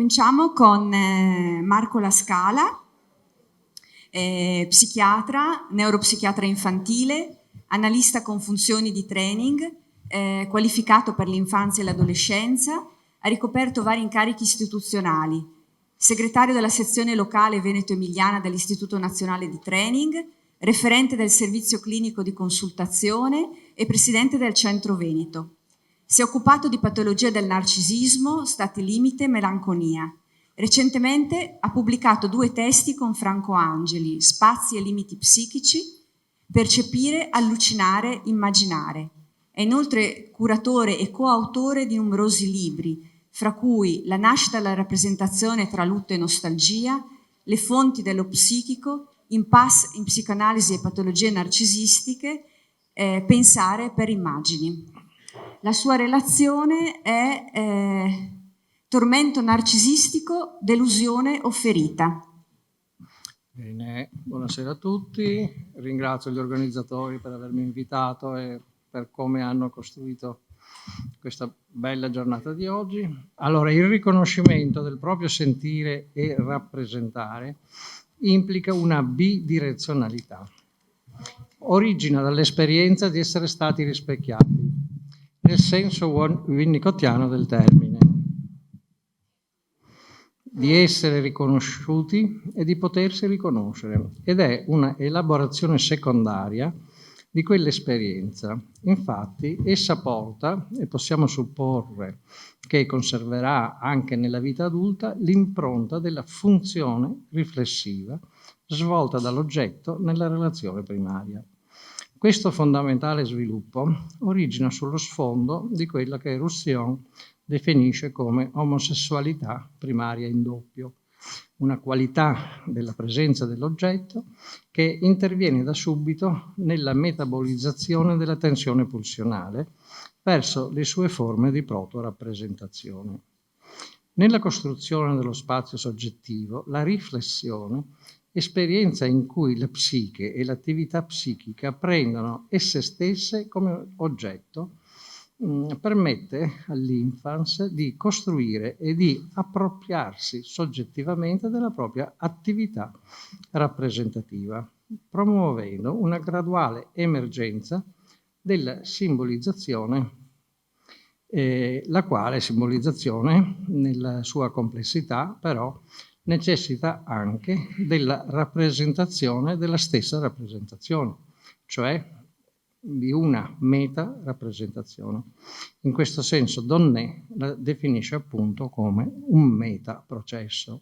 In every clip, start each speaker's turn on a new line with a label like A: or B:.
A: Cominciamo con Marco La Scala, psichiatra, neuropsichiatra infantile, analista con funzioni di training, qualificato per l'infanzia e l'adolescenza, ha ricoperto vari incarichi istituzionali, segretario della sezione locale Veneto-Emiliana dell'Istituto Nazionale di Training, referente del servizio clinico di consultazione e presidente del Centro Veneto. Si è occupato di patologie del narcisismo, stati limite e melanconia. Recentemente ha pubblicato 2 testi con Franco Angeli, Spazi e limiti psichici, Percepire, allucinare, immaginare. È inoltre curatore e coautore di numerosi libri, fra cui La nascita e la rappresentazione tra lutto e nostalgia, Le fonti dello psichico, Impasse in psicoanalisi e patologie narcisistiche, Pensare per immagini. La sua relazione è tormento narcisistico, delusione o ferita.
B: Bene, buonasera a tutti, ringrazio gli organizzatori per avermi invitato e per come hanno costruito questa bella giornata di oggi. Allora, il riconoscimento del proprio sentire e rappresentare implica una bidirezionalità. Origina dall'esperienza di essere stati rispecchiati, nel senso winnicottiano del termine, di essere riconosciuti e di potersi riconoscere, ed è una elaborazione secondaria di quell'esperienza. Infatti essa porta, e possiamo supporre che conserverà anche nella vita adulta, l'impronta della funzione riflessiva svolta dall'oggetto nella relazione primaria. Questo fondamentale sviluppo origina sullo sfondo di quella che Roussillon definisce come omosessualità primaria in doppio, una qualità della presenza dell'oggetto che interviene da subito nella metabolizzazione della tensione pulsionale verso le sue forme di proto-rappresentazione. Nella costruzione dello spazio soggettivo, la riflessione, esperienza in cui la psiche e l'attività psichica prendono esse stesse come oggetto, permette all'infans di costruire e di appropriarsi soggettivamente della propria attività rappresentativa, promuovendo una graduale emergenza della simbolizzazione, la quale simbolizzazione, nella sua complessità, però, necessita anche della rappresentazione della stessa rappresentazione, cioè di una meta-rappresentazione. In questo senso Donnet la definisce appunto come un meta-processo.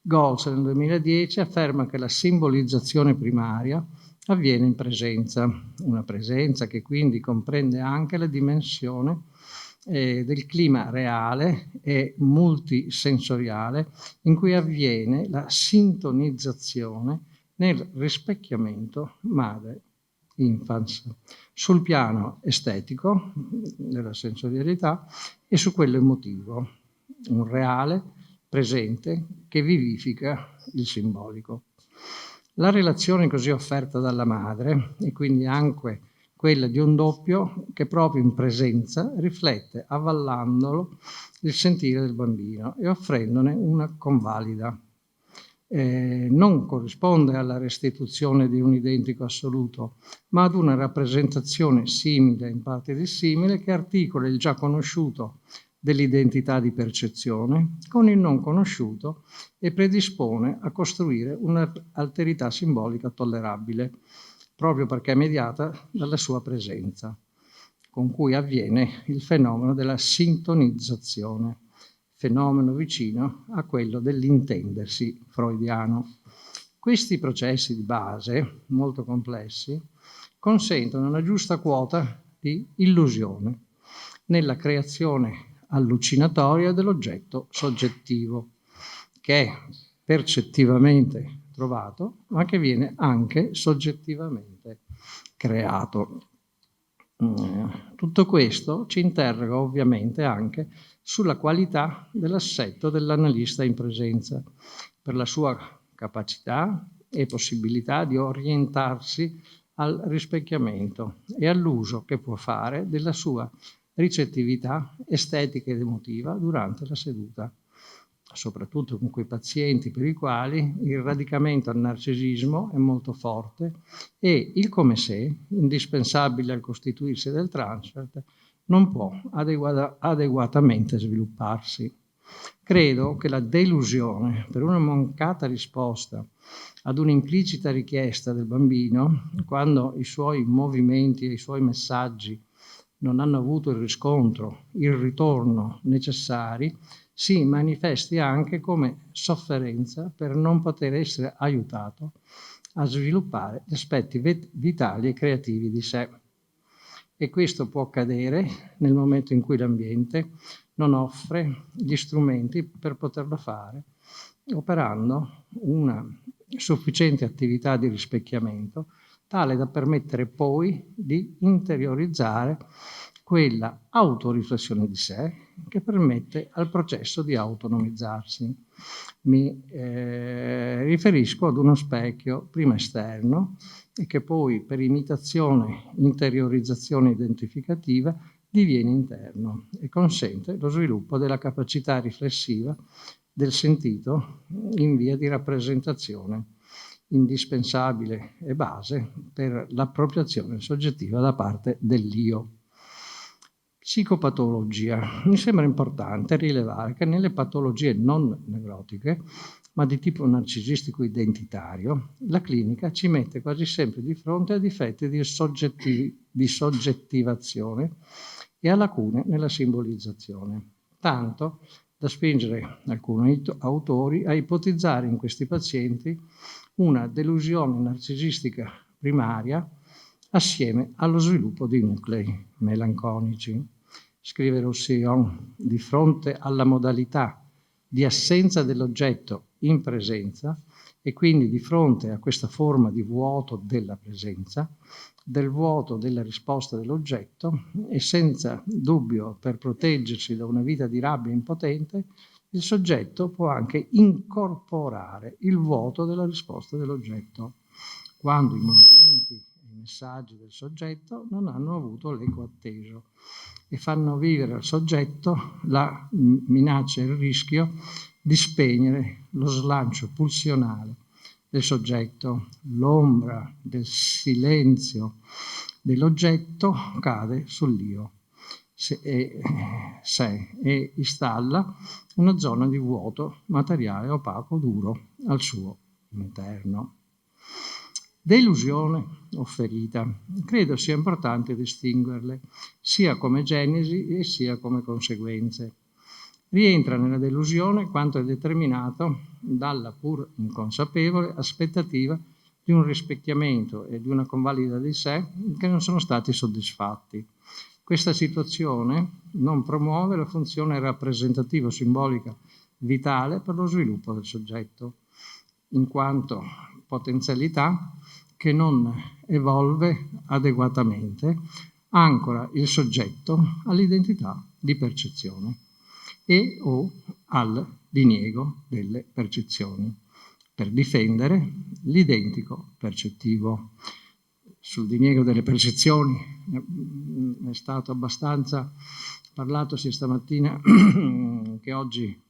B: Goltz nel 2010 afferma che la simbolizzazione primaria avviene in presenza, una presenza che quindi comprende anche la dimensione del clima reale e multisensoriale in cui avviene la sintonizzazione nel rispecchiamento madre-infans, sul piano estetico della sensorialità e su quello emotivo, un reale presente che vivifica il simbolico. La relazione così offerta dalla madre, e quindi anche quella di un doppio che proprio in presenza riflette, avvallandolo, il sentire del bambino e offrendone una convalida. Non corrisponde alla restituzione di un identico assoluto, ma ad una rappresentazione simile, in parte dissimile, che articola il già conosciuto dell'identità di percezione con il non conosciuto e predispone a costruire un'alterità simbolica tollerabile, proprio perché è mediata dalla sua presenza, con cui avviene il fenomeno della sintonizzazione, fenomeno vicino a quello dell'intendersi freudiano. Questi processi di base, molto complessi, consentono una giusta quota di illusione nella creazione allucinatoria dell'oggetto soggettivo, che è percettivamente trovato, ma che viene anche soggettivamente creato. Tutto questo ci interroga ovviamente anche sulla qualità dell'assetto dell'analista in presenza, per la sua capacità e possibilità di orientarsi al rispecchiamento e all'uso che può fare della sua ricettività estetica ed emotiva durante la seduta. soprattutto con quei pazienti per i quali il radicamento al narcisismo è molto forte e il come se, indispensabile al costituirsi del transfert, non può adeguatamente svilupparsi. Credo che la delusione per una mancata risposta ad un'implicita richiesta del bambino, quando i suoi movimenti e i suoi messaggi non hanno avuto il riscontro, il ritorno necessari, si manifesti anche come sofferenza per non poter essere aiutato a sviluppare gli aspetti vitali e creativi di sé. E questo può accadere nel momento in cui l'ambiente non offre gli strumenti per poterlo fare, operando una sufficiente attività di rispecchiamento tale da permettere poi di interiorizzare quella autoriflessione di sé che permette al processo di autonomizzarsi. Mi riferisco ad uno specchio prima esterno e che poi per imitazione, interiorizzazione identificativa diviene interno e consente lo sviluppo della capacità riflessiva del sentito in via di rappresentazione, indispensabile e base per l'appropriazione soggettiva da parte dell'io. Psicopatologia. Mi sembra importante rilevare che nelle patologie non neurotiche, ma di tipo narcisistico identitario, la clinica ci mette quasi sempre di fronte a difetti di soggettivazione e a lacune nella simbolizzazione, tanto da spingere alcuni autori a ipotizzare in questi pazienti una delusione narcisistica primaria assieme allo sviluppo di nuclei melanconici. Scrive Roussillon, di fronte alla modalità di assenza dell'oggetto in presenza e quindi di fronte a questa forma di vuoto della presenza, del vuoto della risposta dell'oggetto e senza dubbio per proteggersi da una vita di rabbia impotente, il soggetto può anche incorporare il vuoto della risposta dell'oggetto, quando i movimenti e i messaggi del soggetto non hanno avuto l'eco atteso e fanno vivere al soggetto la minaccia e il rischio di spegnere lo slancio pulsionale del soggetto. L'ombra del silenzio dell'oggetto cade sull'io e installa una zona di vuoto materiale opaco duro al suo interno. Delusione o ferita. Credo sia importante distinguerle sia come genesi e sia come conseguenze. Rientra nella delusione quanto è determinato dalla pur inconsapevole aspettativa di un rispecchiamento e di una convalida di sé che non sono stati soddisfatti. Questa situazione non promuove la funzione rappresentativa simbolica vitale per lo sviluppo del soggetto, in quanto potenzialità che non evolve adeguatamente, ancora il soggetto all'identità di percezione e o al diniego delle percezioni, per difendere l'identico percettivo. Sul diniego delle percezioni è stato abbastanza parlato sia stamattina che oggi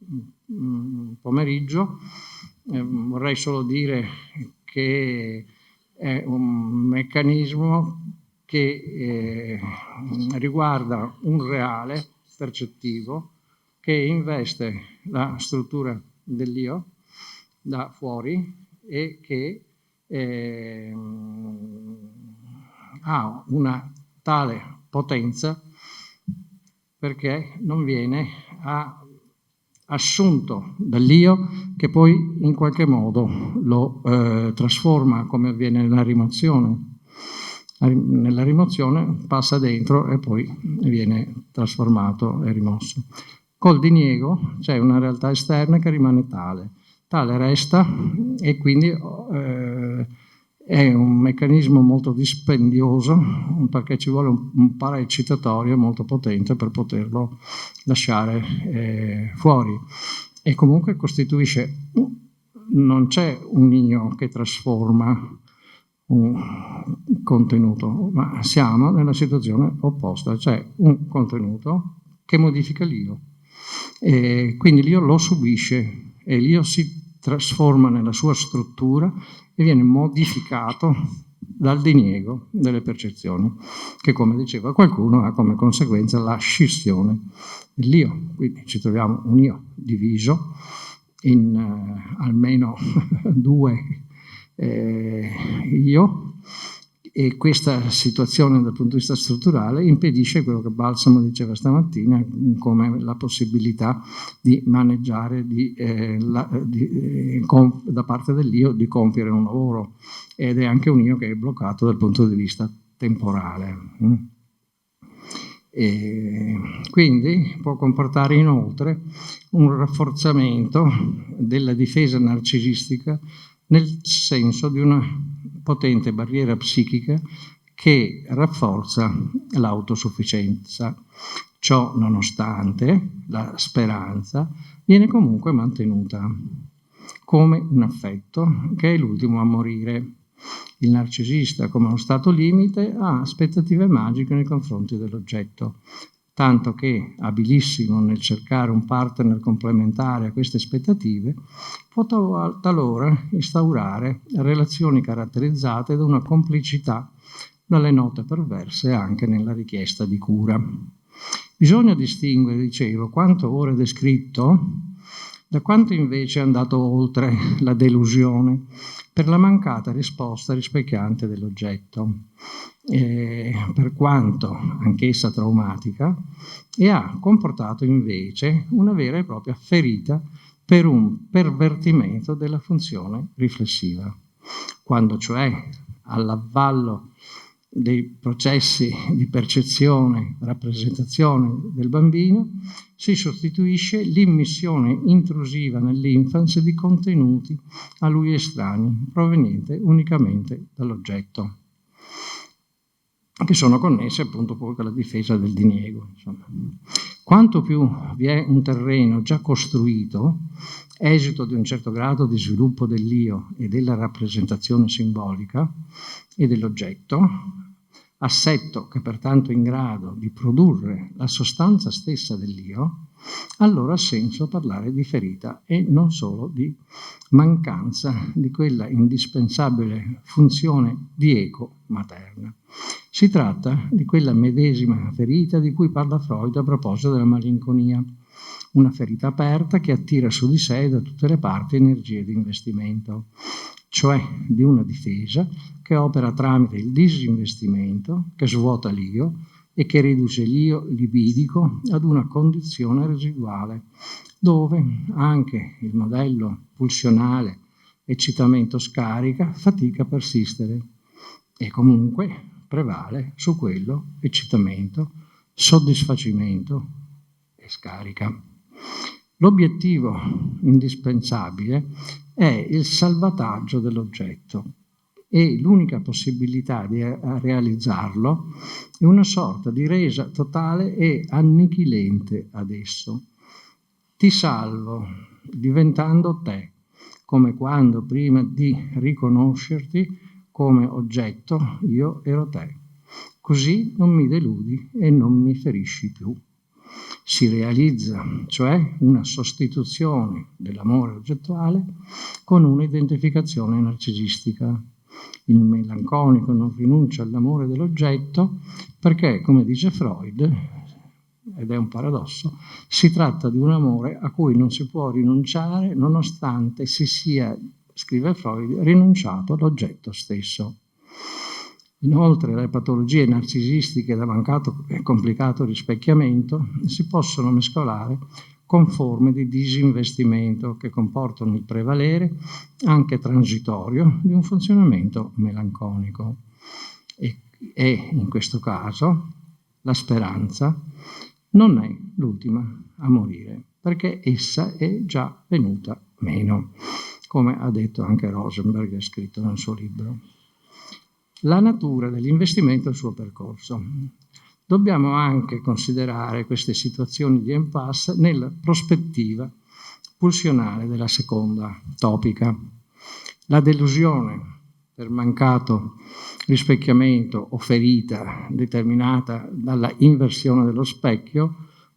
B: pomeriggio. Vorrei solo dire che è un meccanismo che riguarda un reale percettivo che investe la struttura dell'io da fuori e che ha una tale potenza perché non viene assunto dall'io che poi in qualche modo lo trasforma, come avviene nella rimozione. Nella rimozione passa dentro e poi viene trasformato e rimosso. Col diniego c'è una realtà esterna che rimane tale resta e quindi è un meccanismo molto dispendioso perché ci vuole un paraeccitatorio molto potente per poterlo lasciare fuori e comunque costituisce, non c'è un io che trasforma un contenuto, ma siamo nella situazione opposta, cioè un contenuto che modifica l'io. Quindi l'io lo subisce e l'io si trasforma nella sua struttura e viene modificato dal diniego delle percezioni, che, come diceva qualcuno, ha come conseguenza la scissione dell'io. Quindi ci troviamo un io diviso in almeno due io, e questa situazione dal punto di vista strutturale impedisce quello che Balsamo diceva stamattina, come la possibilità di maneggiare da parte dell'io di compiere un lavoro, ed è anche un io che è bloccato dal punto di vista temporale. E quindi può comportare inoltre un rafforzamento della difesa narcisistica, nel senso di una potente barriera psichica che rafforza l'autosufficienza. Ciò nonostante, la speranza viene comunque mantenuta come un affetto che è l'ultimo a morire. Il narcisista, come uno stato limite, ha aspettative magiche nei confronti dell'oggetto, tanto che, abilissimo nel cercare un partner complementare a queste aspettative, può talora instaurare relazioni caratterizzate da una complicità dalle note perverse anche nella richiesta di cura. Bisogna distinguere, dicevo, quanto ora descritto da quanto invece è andato oltre la delusione per la mancata risposta rispecchiante dell'oggetto, per quanto anch'essa traumatica, e ha comportato invece una vera e propria ferita per un pervertimento della funzione riflessiva. Quando cioè all'avvallo dei processi di percezione, rappresentazione del bambino, si sostituisce l'immissione intrusiva nell'infanzia di contenuti a lui estranei, provenienti unicamente dall'oggetto, che sono connessi appunto poi con la difesa del diniego. Insomma. Quanto più vi è un terreno già costruito, esito di un certo grado di sviluppo dell'io e della rappresentazione simbolica e dell'oggetto, assetto che pertanto è in grado di produrre la sostanza stessa dell'io, allora ha senso parlare di ferita e non solo di mancanza di quella indispensabile funzione di eco materna. Si tratta di quella medesima ferita di cui parla Freud a proposito della malinconia, una ferita aperta che attira su di sé da tutte le parti energie di investimento, cioè di una difesa che opera tramite il disinvestimento, che svuota l'io e che riduce l'io libidico ad una condizione residuale, dove anche il modello pulsionale eccitamento-scarica fatica a persistere e comunque prevale su quello eccitamento, soddisfacimento e scarica. L'obiettivo indispensabile è il salvataggio dell'oggetto e l'unica possibilità di realizzarlo è una sorta di resa totale e annichilente ad esso. Ti salvo diventando te, come quando prima di riconoscerti come oggetto io ero te. Così non mi deludi e non mi ferisci più. Si realizza, cioè, una sostituzione dell'amore oggettuale con un'identificazione narcisistica. Il melanconico non rinuncia all'amore dell'oggetto perché, come dice Freud, ed è un paradosso, si tratta di un amore a cui non si può rinunciare nonostante si sia, scrive Freud, rinunciato all'oggetto stesso. Inoltre le patologie narcisistiche da mancato e complicato rispecchiamento si possono mescolare con forme di disinvestimento che comportano il prevalere, anche transitorio, di un funzionamento melanconico. E in questo caso la speranza non è l'ultima a morire, perché essa è già venuta meno, come ha detto anche Rosenberg, ha scritto nel suo libro. La natura dell'investimento e il suo percorso. Dobbiamo anche considerare queste situazioni di impasse nella prospettiva pulsionale della seconda topica. La delusione per mancato rispecchiamento o ferita determinata dalla inversione dello specchio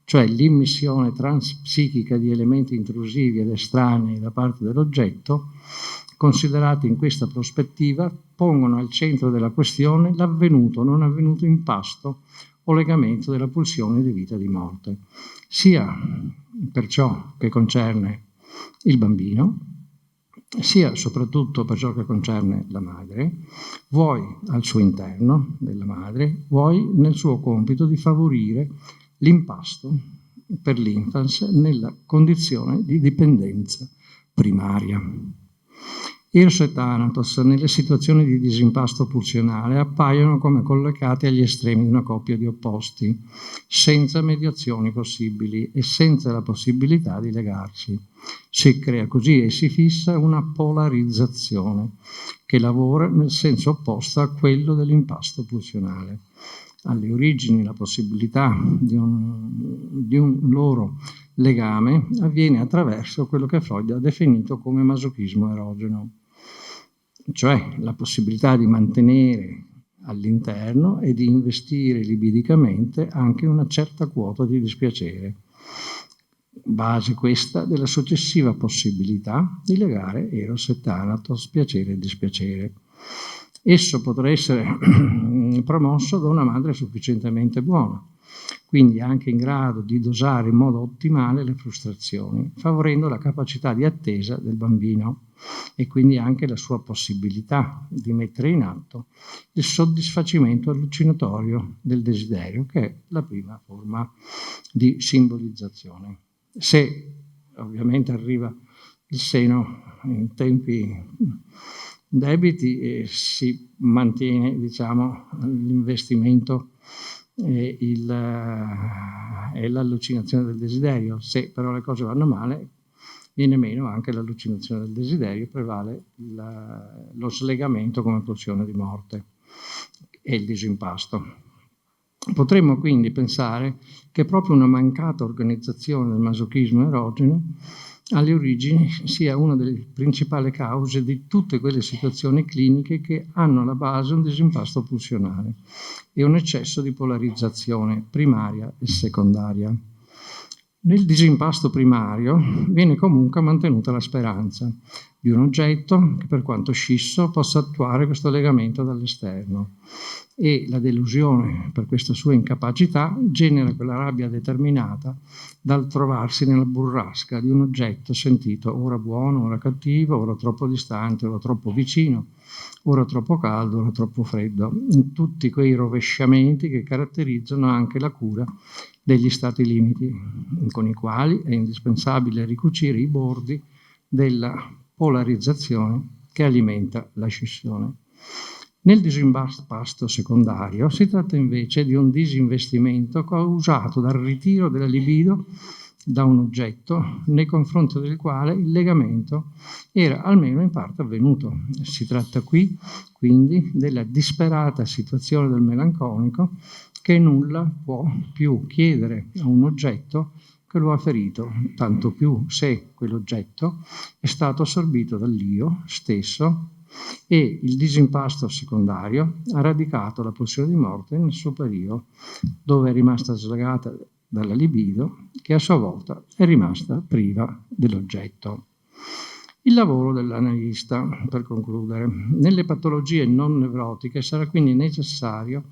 B: cioè l'immissione transpsichica di elementi intrusivi ed estranei da parte dell'oggetto, considerati in questa prospettiva, pongono al centro della questione l'avvenuto o non avvenuto impasto o legamento della pulsione di vita e di morte, sia per ciò che concerne il bambino, sia soprattutto per ciò che concerne la madre, vuoi al suo interno della madre, vuoi nel suo compito di favorire l'impasto per l'infans nella condizione di dipendenza primaria. Eros e Thanatos nelle situazioni di disimpasto pulsionale appaiono come collocati agli estremi di una coppia di opposti, senza mediazioni possibili e senza la possibilità di legarsi. Si crea così e si fissa una polarizzazione che lavora nel senso opposto a quello dell'impasto pulsionale. Alle origini la possibilità di un loro legame avviene attraverso quello che Freud ha definito come masochismo erogeno, cioè la possibilità di mantenere all'interno e di investire libidicamente anche una certa quota di dispiacere, base questa della successiva possibilità di legare Eros e Thanatos, piacere e dispiacere. Esso potrà essere promosso da una madre sufficientemente buona, quindi anche in grado di dosare in modo ottimale le frustrazioni, favorendo la capacità di attesa del bambino e quindi anche la sua possibilità di mettere in atto il soddisfacimento allucinatorio del desiderio, che è la prima forma di simbolizzazione. Se ovviamente arriva il seno in tempi debiti e si mantiene, diciamo, l'investimento e l'allucinazione del desiderio. Se però le cose vanno male, viene meno anche l'allucinazione del desiderio, prevale lo slegamento come pulsione di morte e il disimpasto. Potremmo quindi pensare che proprio una mancata organizzazione del masochismo erogeno alle origini sia una delle principali cause di tutte quelle situazioni cliniche che hanno alla base un disimpasto pulsionale e un eccesso di polarizzazione primaria e secondaria. Nel disimpasto primario viene comunque mantenuta la speranza di un oggetto che, per quanto scisso, possa attuare questo legamento dall'esterno, e la delusione per questa sua incapacità genera quella rabbia determinata dal trovarsi nella burrasca di un oggetto sentito ora buono, ora cattivo, ora troppo distante, ora troppo vicino, ora troppo caldo, ora troppo freddo, in tutti quei rovesciamenti che caratterizzano anche la cura degli stati limiti, con i quali è indispensabile ricucire i bordi della polarizzazione che alimenta la scissione. Nel disimpasto secondario si tratta invece di un disinvestimento causato dal ritiro della libido da un oggetto nei confronti del quale il legamento era almeno in parte avvenuto. Si tratta qui quindi della disperata situazione del melanconico che nulla può più chiedere a un oggetto che lo ha ferito, tanto più se quell'oggetto è stato assorbito dall'io stesso, e il disimpasto secondario ha radicato la pulsione di morte nel suo periodo, dove è rimasta slegata dalla libido, che a sua volta è rimasta priva dell'oggetto. Il lavoro dell'analista, per concludere, nelle patologie non nevrotiche sarà quindi necessario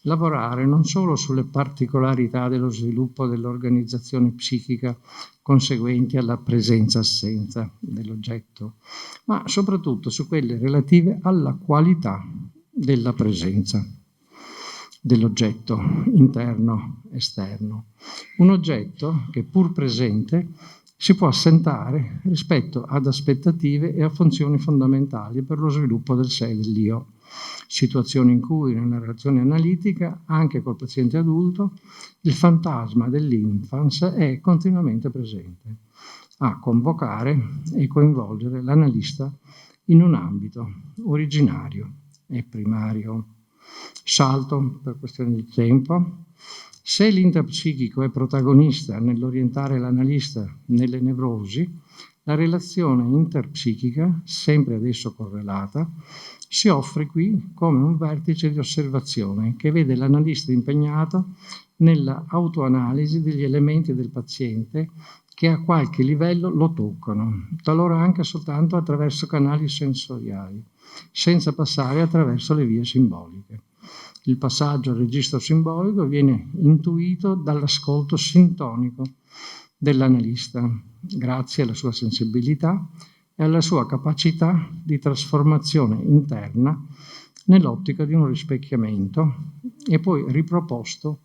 B: lavorare non solo sulle particolarità dello sviluppo dell'organizzazione psichica conseguenti alla presenza-assenza dell'oggetto, ma soprattutto su quelle relative alla qualità della presenza dell'oggetto interno-esterno. Un oggetto che, pur presente, si può assentare rispetto ad aspettative e a funzioni fondamentali per lo sviluppo del sé e dell'io. Situazioni in cui nella relazione analitica, anche col paziente adulto, il fantasma dell'infans è continuamente presente, a convocare e coinvolgere l'analista in un ambito originario e primario. Salto per questione di tempo. Se l'interpsichico è protagonista nell'orientare l'analista nelle nevrosi, la relazione interpsichica, sempre ad esso correlata, si offre qui come un vertice di osservazione che vede l'analista impegnato nella autoanalisi degli elementi del paziente che a qualche livello lo toccano, talora anche soltanto attraverso canali sensoriali, senza passare attraverso le vie simboliche. Il passaggio al registro simbolico viene intuito dall'ascolto sintonico dell'analista, grazie alla sua sensibilità e alla sua capacità di trasformazione interna nell'ottica di un rispecchiamento e poi riproposto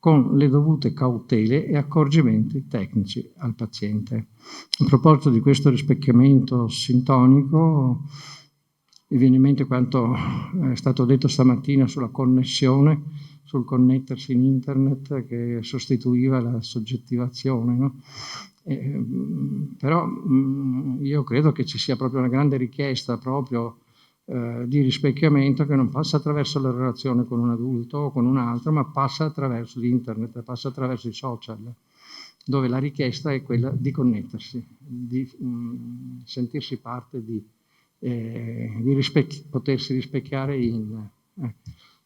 B: con le dovute cautele e accorgimenti tecnici al paziente. A proposito di questo rispecchiamento sintonico, mi viene in mente quanto è stato detto stamattina sulla connessione, sul connettersi in internet che sostituiva la soggettivazione, no? Però io credo che ci sia proprio una grande richiesta proprio di rispecchiamento che non passa attraverso la relazione con un adulto o con un altro, ma passa attraverso l'internet, passa attraverso i social, dove la richiesta è quella di connettersi, di sentirsi parte, di potersi rispecchiare in...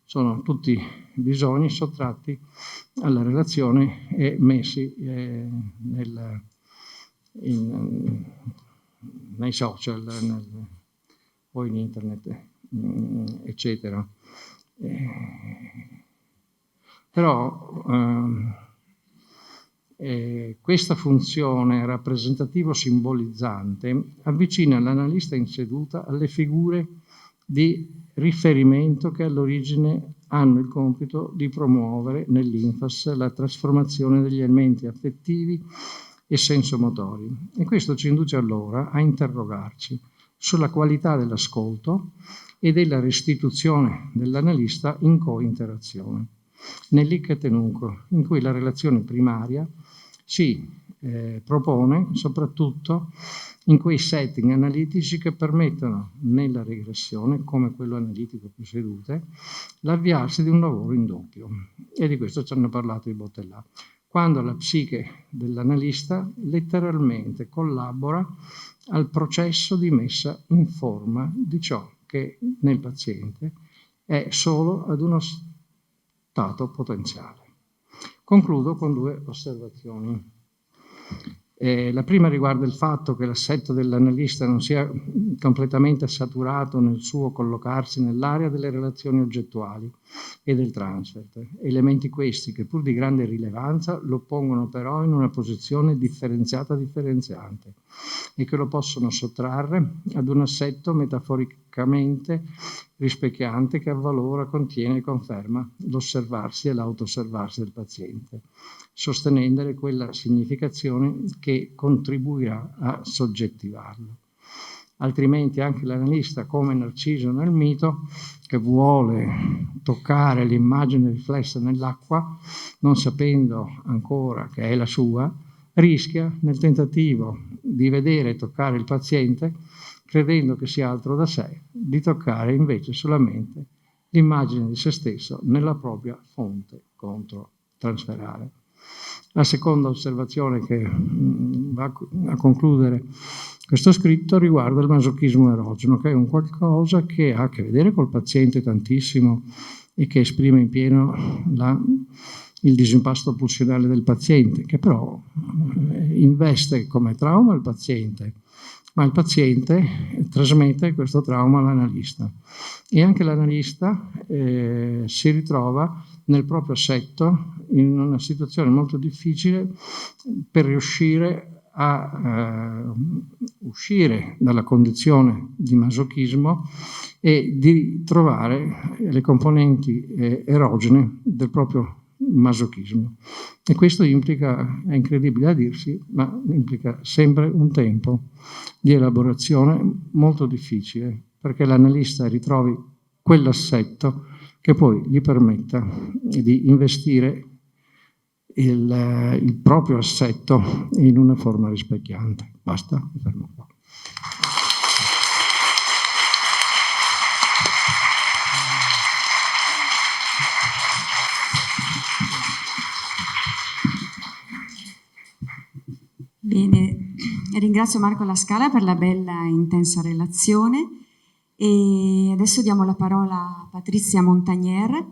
B: sono tutti bisogni sottratti alla relazione e messi nei social, o in internet, eccetera. Però questa funzione rappresentativo-simbolizzante avvicina l'analista in seduta alle figure di riferimento che all'origine hanno il compito di promuovere nell'infas la trasformazione degli elementi affettivi e sensomotori. E questo ci induce allora a interrogarci sulla qualità dell'ascolto e della restituzione dell'analista in co-interazione, nell'hic et nunc, in cui la relazione primaria si propone soprattutto in quei setting analitici che permettono nella regressione, come quello analitico più sedute, l'avviarsi di un lavoro in doppio. E di questo ci hanno parlato i Botellà. Quando la psiche dell'analista letteralmente collabora al processo di messa in forma di ciò che nel paziente è solo ad uno stato potenziale. Concludo con 2 osservazioni. La prima riguarda il fatto che l'assetto dell'analista non sia completamente saturato nel suo collocarsi nell'area delle relazioni oggettuali e del transfert. Elementi questi che pur di grande rilevanza lo pongono però in una posizione differenziante e che lo possono sottrarre ad un assetto metaforicamente rispecchiante che avvalora, contiene e conferma l'osservarsi e l'autosservarsi del paziente, sostenendole quella significazione che contribuirà a soggettivarlo. Altrimenti anche l'analista, come Narciso nel mito, che vuole toccare l'immagine riflessa nell'acqua, non sapendo ancora che è la sua, rischia nel tentativo di vedere e toccare il paziente, credendo che sia altro da sé, di toccare invece solamente l'immagine di se stesso nella propria fonte controtransferale. La seconda osservazione che va a concludere questo scritto riguarda il masochismo erogeno, che è un qualcosa che ha a che vedere col paziente tantissimo e che esprime in pieno il disimpasto pulsionale del paziente, che però investe come trauma il paziente, ma il paziente trasmette questo trauma all'analista e anche l'analista si ritrova nel proprio assetto in una situazione molto difficile per riuscire a uscire dalla condizione di masochismo e di trovare le componenti erogene del proprio masochismo. E questo implica, è incredibile a dirsi, ma implica sempre un tempo di elaborazione molto difficile, perché l'analista ritrovi quell'assetto che poi gli permetta di investire il proprio assetto in una forma rispecchiante. Basta, mi fermo qua.
A: Bene, ringrazio Marco La Scala per la bella e intensa relazione e adesso diamo la parola a Patrizia Montagnier,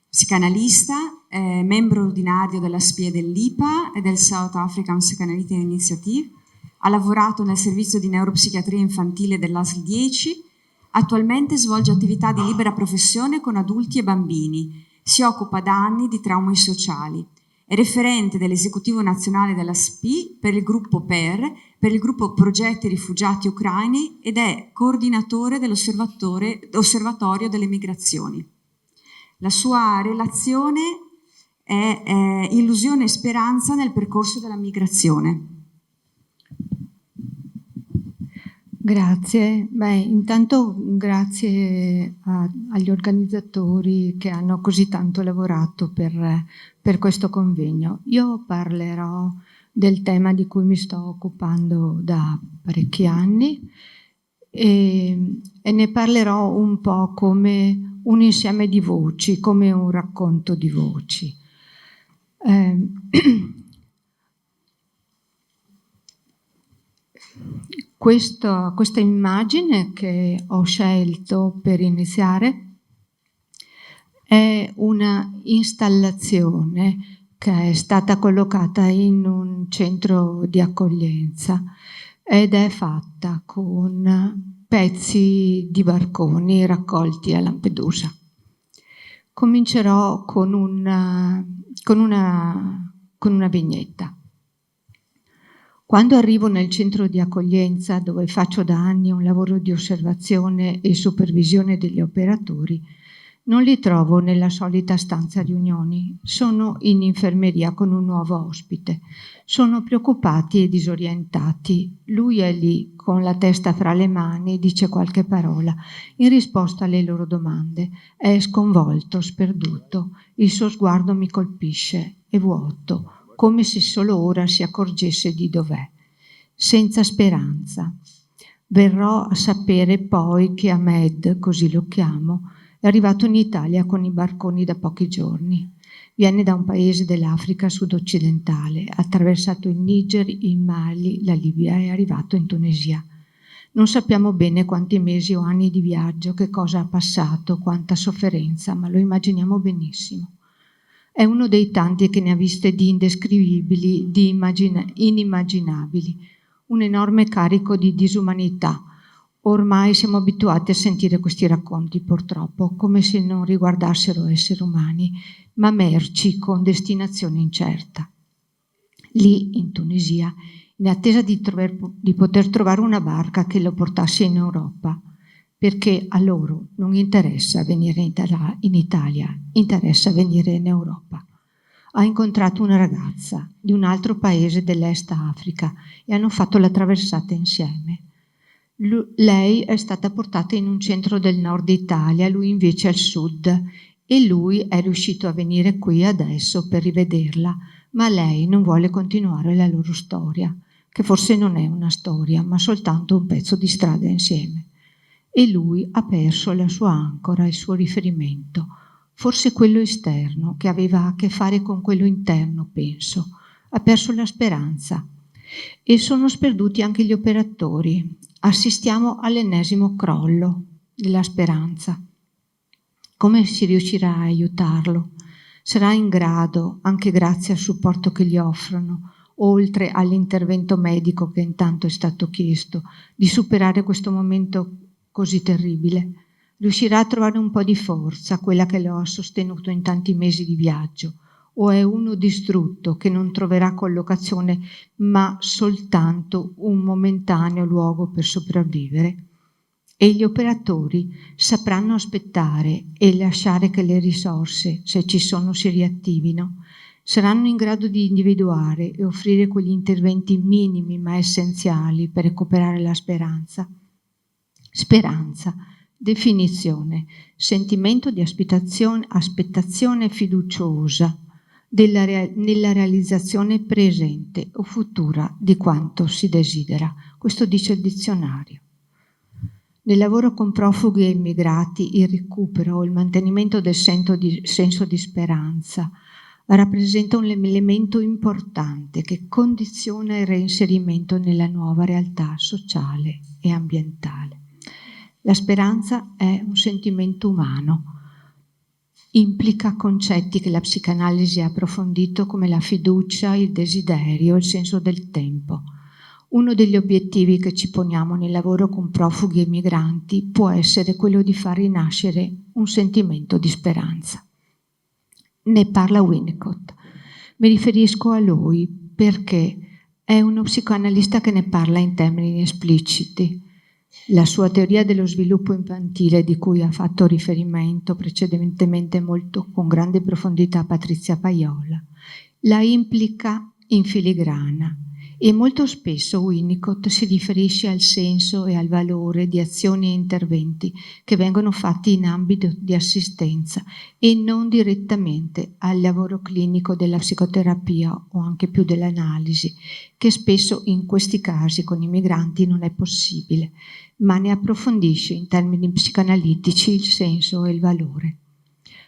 A: psicanalista, membro ordinario della SPIE dell'IPA e del South African Psychoanalytic Initiative, ha lavorato nel servizio di neuropsichiatria infantile dell'ASL 10, attualmente svolge attività di libera professione con adulti e bambini, si occupa da anni di traumi sociali, è referente dell'esecutivo nazionale della SPI per il gruppo per il gruppo Progetti Rifugiati Ucraini ed è coordinatore dell'Osservatorio delle Migrazioni. La sua relazione è illusione e speranza nel percorso della migrazione.
C: Grazie. Intanto grazie agli organizzatori che hanno così tanto lavorato per questo convegno. Io parlerò del tema di cui mi sto occupando da parecchi anni e ne parlerò un po' come un insieme di voci, come un racconto di voci. Questa immagine che ho scelto per iniziare è una installazione che è stata collocata in un centro di accoglienza ed è fatta con pezzi di barconi raccolti a Lampedusa. Comincerò con una vignetta. Quando arrivo nel centro di accoglienza, dove faccio da anni un lavoro di osservazione e supervisione degli operatori, non li trovo nella solita stanza riunioni. Sono in infermeria con un nuovo ospite. Sono preoccupati e disorientati. Lui è lì, con la testa fra le mani, dice qualche parola in risposta alle loro domande. È sconvolto, sperduto. Il suo sguardo mi colpisce. È vuoto, come se solo ora si accorgesse di dov'è. Senza speranza. Verrò a sapere poi che Ahmed, così lo chiamo, è arrivato in Italia con i barconi da pochi giorni. Viene da un paese dell'Africa sud-occidentale, ha attraversato il Niger, il Mali, la Libia e è arrivato in Tunisia. Non sappiamo bene quanti mesi o anni di viaggio, che cosa ha passato, quanta sofferenza, ma lo immaginiamo benissimo. È uno dei tanti che ne ha viste di indescrivibili, di inimmaginabili, un enorme carico di disumanità. Ormai siamo abituati a sentire questi racconti, purtroppo, come se non riguardassero esseri umani, ma merci con destinazione incerta. Lì, in Tunisia, in attesa di poter trovare una barca che lo portasse in Europa, perché a loro non interessa venire in Italia, interessa venire in Europa. Ha incontrato una ragazza di un altro paese dell'Est Africa e hanno fatto la traversata insieme. Lei è stata portata in un centro del nord Italia, lui invece al sud, e lui è riuscito a venire qui adesso per rivederla, ma lei non vuole continuare la loro storia, che forse non è una storia, ma soltanto un pezzo di strada insieme. E lui ha perso la sua ancora, il suo riferimento, forse quello esterno, che aveva a che fare con quello interno, penso. Ha perso la speranza. E sono sperduti anche gli operatori. Assistiamo all'ennesimo crollo della speranza. Come si riuscirà a aiutarlo? Sarà in grado, anche grazie al supporto che gli offrono, oltre all'intervento medico che intanto è stato chiesto, di superare questo momento così terribile? Riuscirà a trovare un po' di forza, quella che lo ha sostenuto in tanti mesi di viaggio? O è uno distrutto che non troverà collocazione, ma soltanto un momentaneo luogo per sopravvivere? E gli operatori sapranno aspettare e lasciare che le risorse, se ci sono, si riattivino? Saranno in grado di individuare e offrire quegli interventi minimi ma essenziali per recuperare la speranza? Speranza, definizione, sentimento di aspettazione fiduciosa nella realizzazione presente o futura di quanto si desidera. Questo dice il dizionario. Nel lavoro con profughi e immigrati, il recupero o il mantenimento del senso di speranza rappresenta un elemento importante che condiziona il reinserimento nella nuova realtà sociale e ambientale. La speranza è un sentimento umano. implica concetti che la psicanalisi ha approfondito come la fiducia, il desiderio, il senso del tempo. Uno degli obiettivi che ci poniamo nel lavoro con profughi e migranti può essere quello di far rinascere un sentimento di speranza. Ne parla Winnicott. Mi riferisco a lui perché è uno psicoanalista che ne parla in termini espliciti. La sua teoria dello sviluppo infantile, di cui ha fatto riferimento precedentemente con grande profondità Patrizia Pajola, la implica in filigrana e molto spesso Winnicott si riferisce al senso e al valore di azioni e interventi che vengono fatti in ambito di assistenza e non direttamente al lavoro clinico della psicoterapia o anche più dell'analisi, che spesso in questi casi con i migranti non è possibile, ma ne approfondisce in termini psicanalitici il senso e il valore.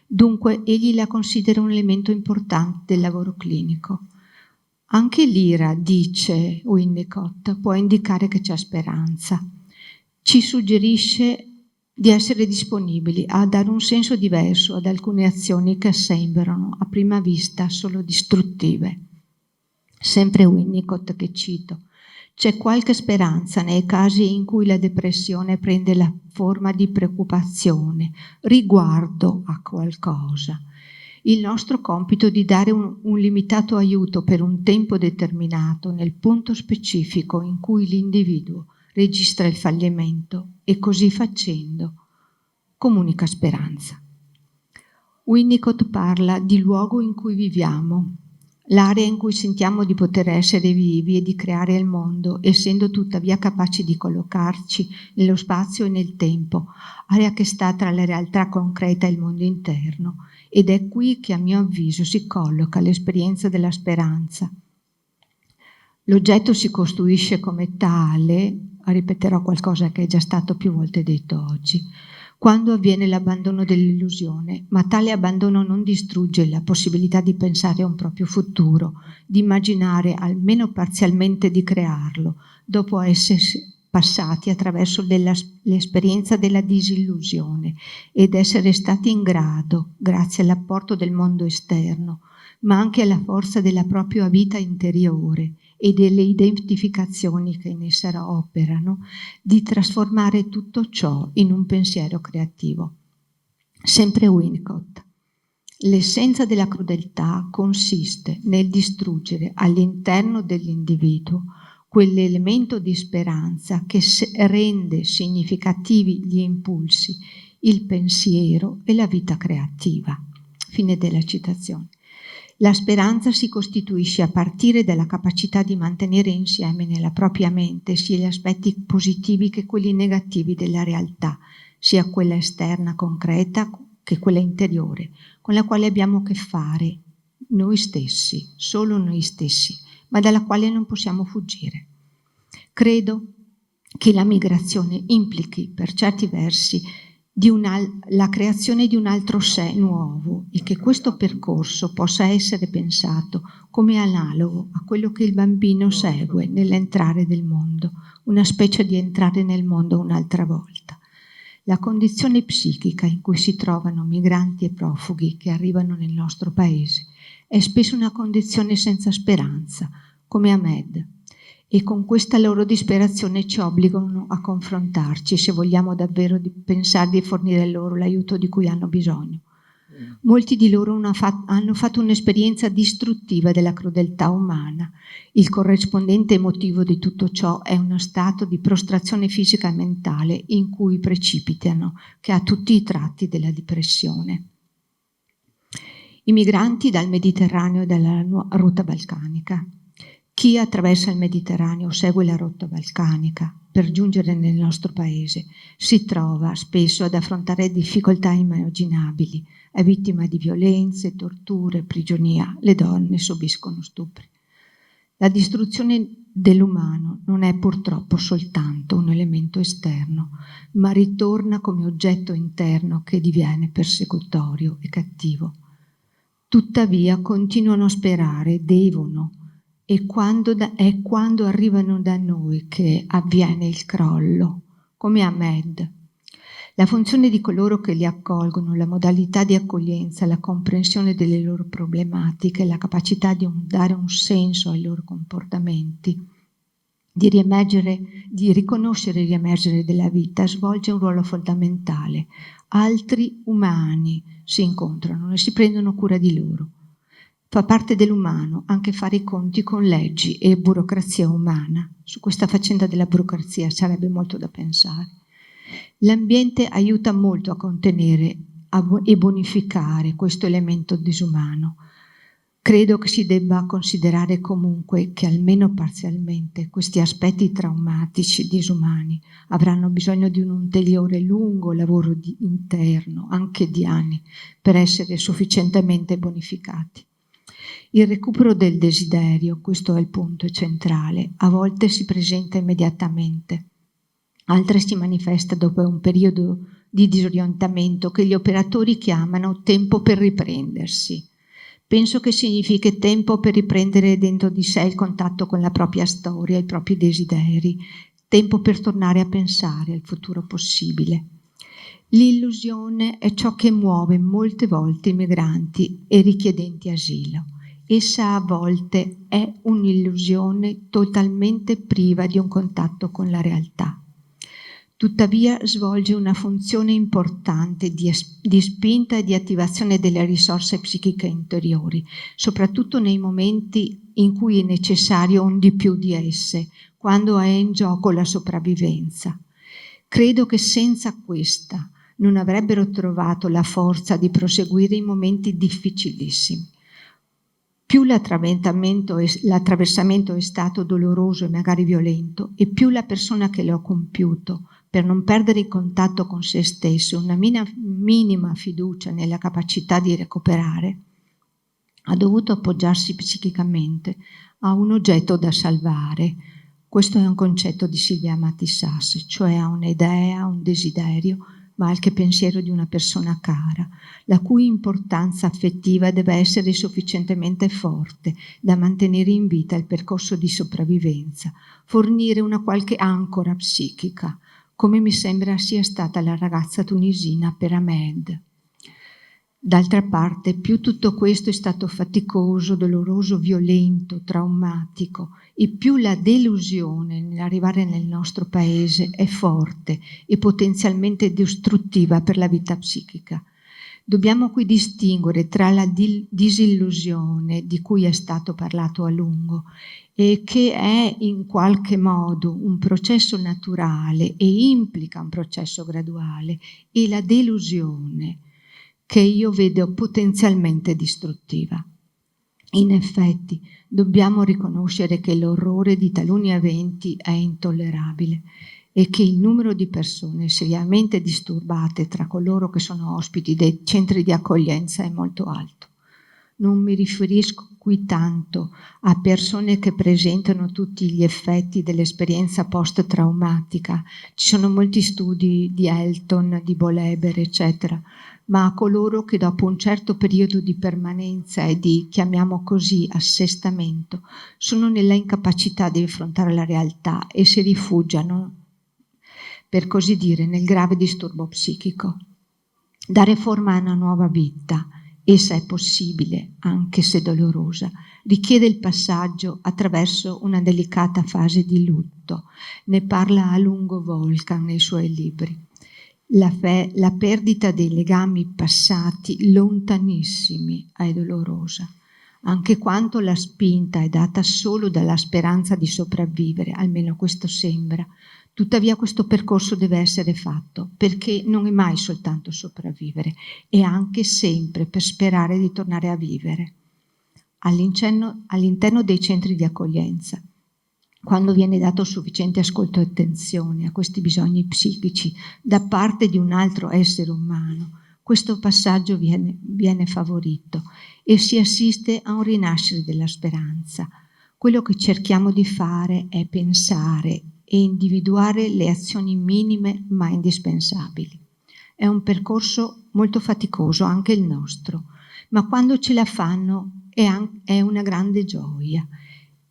C: Dunque egli la considera un elemento importante del lavoro clinico. Anche l'ira, dice Winnicott, può indicare che c'è speranza. Ci suggerisce di essere disponibili a dare un senso diverso ad alcune azioni che sembrano a prima vista solo distruttive. Sempre Winnicott che cito: c'è qualche speranza nei casi in cui la depressione prende la forma di preoccupazione riguardo a qualcosa. Il nostro compito di dare un limitato aiuto per un tempo determinato nel punto specifico in cui l'individuo registra il fallimento e così facendo comunica speranza. Winnicott parla di luogo in cui viviamo, l'area in cui sentiamo di poter essere vivi e di creare il mondo, essendo tuttavia capaci di collocarci nello spazio e nel tempo, area che sta tra la realtà concreta e il mondo interno. Ed è qui che a mio avviso si colloca l'esperienza della speranza. L'oggetto si costruisce come tale, ripeterò qualcosa che è già stato più volte detto oggi, quando avviene l'abbandono dell'illusione, ma tale abbandono non distrugge la possibilità di pensare a un proprio futuro, di immaginare almeno parzialmente di crearlo, dopo essere passati attraverso l'esperienza della disillusione ed essere stati in grado, grazie all'apporto del mondo esterno, ma anche alla forza della propria vita interiore e delle identificazioni che in essa operano, di trasformare tutto ciò in un pensiero creativo. Sempre Winnicott. L'essenza della crudeltà consiste nel distruggere all'interno dell'individuo quell'elemento di speranza che rende significativi gli impulsi, il pensiero e la vita creativa. Fine della citazione. La speranza si costituisce a partire dalla capacità di mantenere insieme nella propria mente sia gli aspetti positivi che quelli negativi della realtà, sia quella esterna concreta che quella interiore, con la quale abbiamo a che fare noi stessi, solo noi stessi, ma dalla quale non possiamo fuggire. Credo che la migrazione implichi, per certi versi, la creazione di un altro sé nuovo e che questo percorso possa essere pensato come analogo a quello che il bambino segue nell'entrare del mondo, una specie di entrare nel mondo un'altra volta. La condizione psichica in cui si trovano migranti e profughi che arrivano nel nostro paese è spesso una condizione senza speranza, come Ahmed, e con questa loro disperazione ci obbligano a confrontarci se vogliamo davvero pensare di fornire loro l'aiuto di cui hanno bisogno. Molti di loro hanno fatto un'esperienza distruttiva della crudeltà umana. Il corrispondente motivo di tutto ciò è uno stato di prostrazione fisica e mentale in cui precipitano, che ha tutti i tratti della depressione. I migranti dal Mediterraneo e dalla rotta balcanica. Chi attraversa il Mediterraneo o segue la rotta balcanica per giungere nel nostro paese si trova spesso ad affrontare difficoltà immaginabili, è vittima di violenze, torture, prigionia, le donne subiscono stupri. La distruzione dell'umano non è purtroppo soltanto un elemento esterno, ma ritorna come oggetto interno che diviene persecutorio e cattivo. Tuttavia continuano a sperare, devono, e è quando arrivano da noi che avviene il crollo, come Ahmed. La funzione di coloro che li accolgono, la modalità di accoglienza, la comprensione delle loro problematiche, la capacità di dare un senso ai loro comportamenti, di riconoscere il riemergere della vita, svolge un ruolo fondamentale. Altri umani si incontrano e si prendono cura di loro. Fa parte dell'umano anche fare i conti con leggi e burocrazia umana. Su questa faccenda della burocrazia sarebbe molto da pensare. L'ambiente aiuta molto a contenere e bonificare questo elemento disumano. Credo che si debba considerare comunque che almeno parzialmente questi aspetti traumatici disumani avranno bisogno di un ulteriore lungo lavoro interno, anche di anni, per essere sufficientemente bonificati. Il recupero del desiderio, questo è il punto centrale, a volte si presenta immediatamente, altre si manifesta dopo un periodo di disorientamento che gli operatori chiamano tempo per riprendersi. Penso che significhi tempo per riprendere dentro di sé il contatto con la propria storia, i propri desideri, tempo per tornare a pensare al futuro possibile. L'illusione è ciò che muove molte volte i migranti e richiedenti asilo. Essa a volte è un'illusione totalmente priva di un contatto con la realtà. Tuttavia svolge una funzione importante di spinta e di attivazione delle risorse psichiche interiori, soprattutto nei momenti in cui è necessario un di più di esse, quando è in gioco la sopravvivenza. Credo che senza questa non avrebbero trovato la forza di proseguire i momenti difficilissimi. Più l'attraversamento è stato doloroso e magari violento, e più la persona che lo ha compiuto, per non perdere il contatto con se stesso, una minima fiducia nella capacità di recuperare, ha dovuto appoggiarsi psichicamente a un oggetto da salvare. Questo è un concetto di Silvia Matissas, cioè a un'idea, un desiderio, ma anche pensiero di una persona cara, la cui importanza affettiva deve essere sufficientemente forte da mantenere in vita il percorso di sopravvivenza, fornire una qualche ancora psichica, come mi sembra sia stata la ragazza tunisina per Ahmed. D'altra parte, più tutto questo è stato faticoso, doloroso, violento, traumatico, e più la delusione nell'arrivare nel nostro paese è forte e potenzialmente distruttiva per la vita psichica. Dobbiamo qui distinguere tra la disillusione, di cui è stato parlato a lungo, e che è in qualche modo un processo naturale e implica un processo graduale, e la delusione, che io vedo potenzialmente distruttiva. In effetti, dobbiamo riconoscere che l'orrore di taluni eventi è intollerabile e che il numero di persone seriamente disturbate tra coloro che sono ospiti dei centri di accoglienza è molto alto. Non mi riferisco qui tanto a persone che presentano tutti gli effetti dell'esperienza post-traumatica. Ci sono molti studi di Elton, di Boleber, eccetera, ma a coloro che dopo un certo periodo di permanenza e di, chiamiamo così, assestamento, sono nella incapacità di affrontare la realtà e si rifugiano, per così dire, nel grave disturbo psichico. Dare forma a una nuova vita, essa è possibile, anche se dolorosa, richiede il passaggio attraverso una delicata fase di lutto. Ne parla a lungo Volkan nei suoi libri. La perdita dei legami passati lontanissimi è dolorosa, anche quanto la spinta è data solo dalla speranza di sopravvivere, almeno questo sembra. Tuttavia questo percorso deve essere fatto, perché non è mai soltanto sopravvivere, è anche sempre per sperare di tornare a vivere. All'interno dei centri di accoglienza, quando viene dato sufficiente ascolto e attenzione a questi bisogni psichici da parte di un altro essere umano, questo passaggio viene favorito e si assiste a un rinascere della speranza. Quello che cerchiamo di fare è pensare e individuare le azioni minime ma indispensabili. È un percorso molto faticoso, anche il nostro, ma quando ce la fanno è una grande gioia.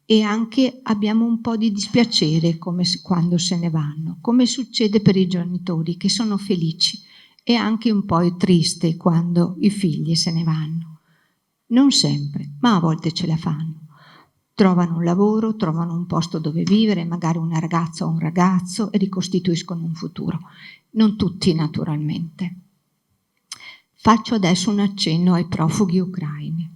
C: e anche abbiamo un po' di dispiacere quando se ne vanno, come succede per i genitori che sono felici e anche un po' triste quando i figli se ne vanno. Non sempre, ma a volte ce la fanno. Trovano un lavoro, trovano un posto dove vivere, magari una ragazza o un ragazzo e ricostituiscono un futuro. Non tutti, naturalmente. Faccio adesso un accenno ai profughi ucraini.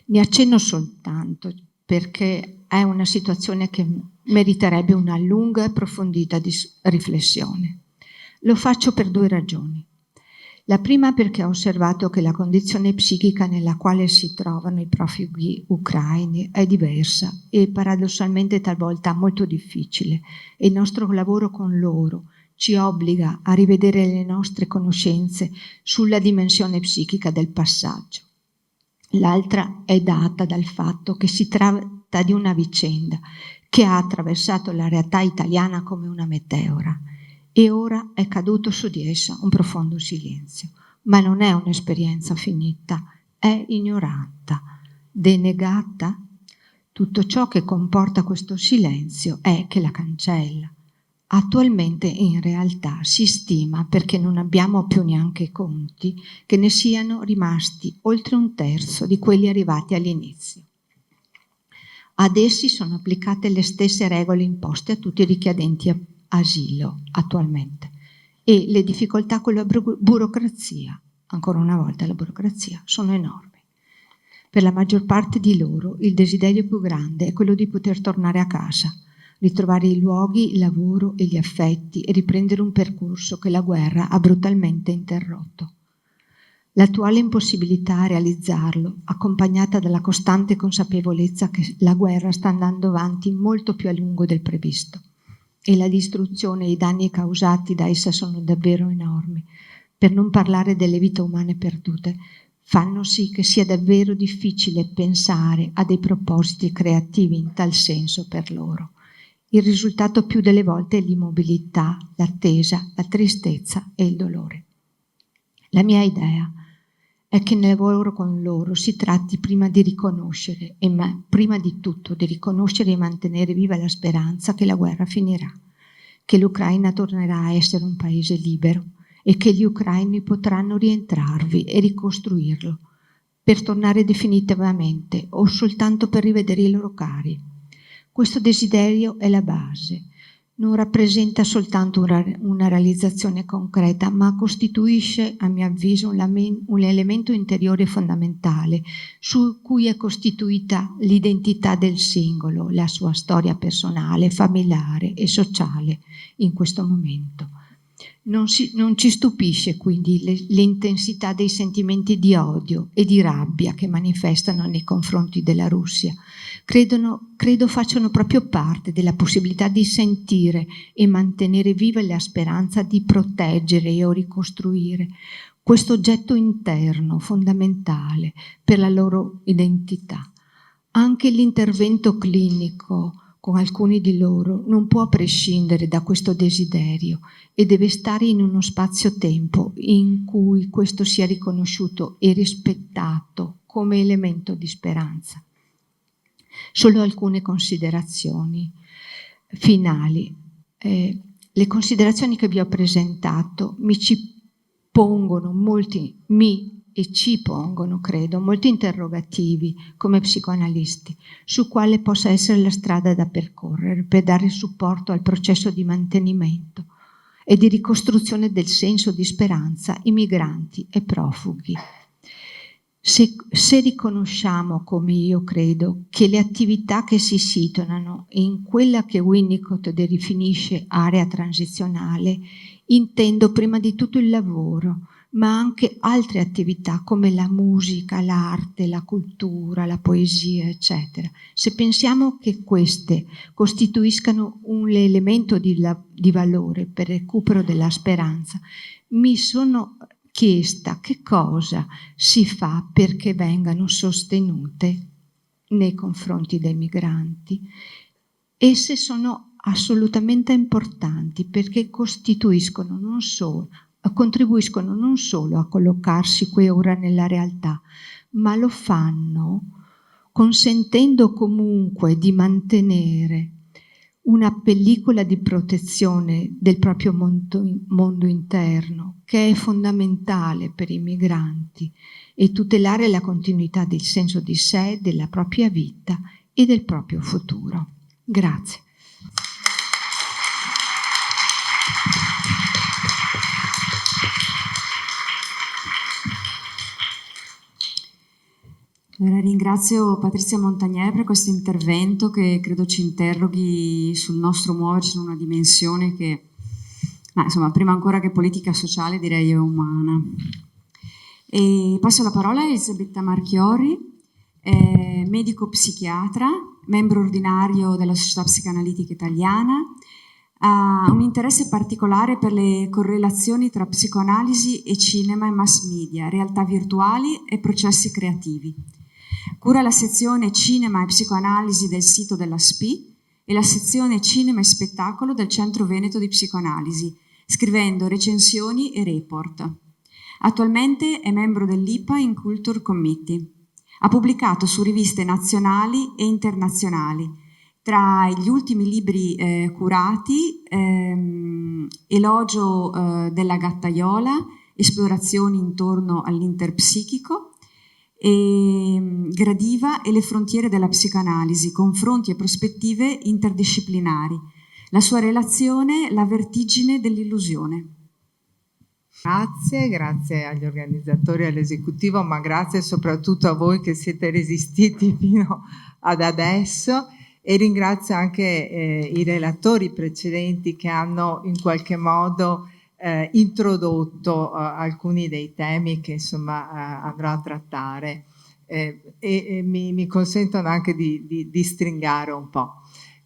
C: Ne accenno soltanto perché è una situazione che meriterebbe una lunga e approfondita riflessione. Lo faccio per 2 ragioni. La prima perché ho osservato che la condizione psichica nella quale si trovano i profughi ucraini è diversa e paradossalmente talvolta molto difficile e il nostro lavoro con loro ci obbliga a rivedere le nostre conoscenze sulla dimensione psichica del passaggio. L'altra è data dal fatto che si tratta di una vicenda che ha attraversato la realtà italiana come una meteora e ora è caduto su di essa un profondo silenzio. Ma non è un'esperienza finita, è ignorata, denegata. Tutto ciò che comporta questo silenzio è che la cancella. Attualmente in realtà si stima, perché non abbiamo più neanche conti, che ne siano rimasti oltre 1/3 di quelli arrivati all'inizio. Ad essi sono applicate le stesse regole imposte a tutti i richiedenti asilo attualmente e le difficoltà con la burocrazia, ancora una volta la burocrazia, sono enormi. Per la maggior parte di loro il desiderio più grande è quello di poter tornare a casa, ritrovare i luoghi, il lavoro e gli affetti e riprendere un percorso che la guerra ha brutalmente interrotto. L'attuale impossibilità a realizzarlo, accompagnata dalla costante consapevolezza che la guerra sta andando avanti molto più a lungo del previsto e la distruzione e i danni causati da essa sono davvero enormi, per non parlare delle vite umane perdute, fanno sì che sia davvero difficile pensare a dei propositi creativi in tal senso per loro. Il risultato più delle volte è l'immobilità, l'attesa, la tristezza e il dolore. La mia idea è che nel lavoro con loro si tratti prima di riconoscere, prima di tutto di riconoscere e mantenere viva la speranza che la guerra finirà, che l'Ucraina tornerà a essere un paese libero e che gli ucraini potranno rientrarvi e ricostruirlo per tornare definitivamente o soltanto per rivedere i loro cari. Questo desiderio è la base. Non rappresenta soltanto una realizzazione concreta, ma costituisce, a mio avviso, un elemento interiore fondamentale su cui è costituita l'identità del singolo, la sua storia personale, familiare e sociale in questo momento. Non ci stupisce quindi l'intensità dei sentimenti di odio e di rabbia che manifestano nei confronti della Russia. Credo facciano proprio parte della possibilità di sentire e mantenere viva la speranza di proteggere o ricostruire questo oggetto interno fondamentale per la loro identità. Anche l'intervento clinico con alcuni di loro non può prescindere da questo desiderio e deve stare in uno spazio-tempo in cui questo sia riconosciuto e rispettato come elemento di speranza. Solo alcune considerazioni finali. Le considerazioni che vi ho presentato ci pongono, credo, molti interrogativi come psicoanalisti su quale possa essere la strada da percorrere per dare supporto al processo di mantenimento e di ricostruzione del senso di speranza in migranti e profughi. Se riconosciamo, come io credo, che le attività che si situano in quella che Winnicott definisce area transizionale, intendo prima di tutto il lavoro, ma anche altre attività come la musica, l'arte, la cultura, la poesia, eccetera. Se pensiamo che queste costituiscano un elemento di valore per il recupero della speranza, mi sono chiesta che cosa si fa perché vengano sostenute nei confronti dei migranti. Esse sono assolutamente importanti perché contribuiscono non solo a collocarsi qui ora nella realtà, ma lo fanno consentendo comunque di mantenere una pellicola di protezione del proprio mondo interno, che è fondamentale per i migranti, e tutelare la continuità del senso di sé, della propria vita e del proprio futuro. Grazie.
A: Allora, ringrazio Patrizia Montagnè per questo intervento che credo ci interroghi sul nostro muoverci in una dimensione che, insomma, prima ancora che politica sociale, direi è umana. E passo la parola a Elisabetta Marchiori, medico psichiatra, membro ordinario della Società Psicanalitica Italiana. Ha un interesse particolare per le correlazioni tra psicoanalisi e cinema e mass media, realtà virtuali e processi creativi. Cura la sezione Cinema e Psicoanalisi del sito della SPI e la sezione Cinema e Spettacolo del Centro Veneto di Psicoanalisi, scrivendo recensioni e report. Attualmente è membro dell'IPA in Culture Committee. Ha pubblicato su riviste nazionali e internazionali. Tra gli ultimi libri curati, Elogio della gattaiola, esplorazioni intorno all'interpsichico, e Gradiva e le frontiere della psicoanalisi, confronti e prospettive interdisciplinari. La sua relazione, La vertigine dell'illusione.
D: Grazie agli organizzatori e all'esecutivo, ma grazie soprattutto a voi che siete resistiti fino ad adesso, e ringrazio anche i relatori precedenti che hanno in qualche modo introdotto alcuni dei temi che insomma andrò a trattare e mi consentono anche di stringare un po'.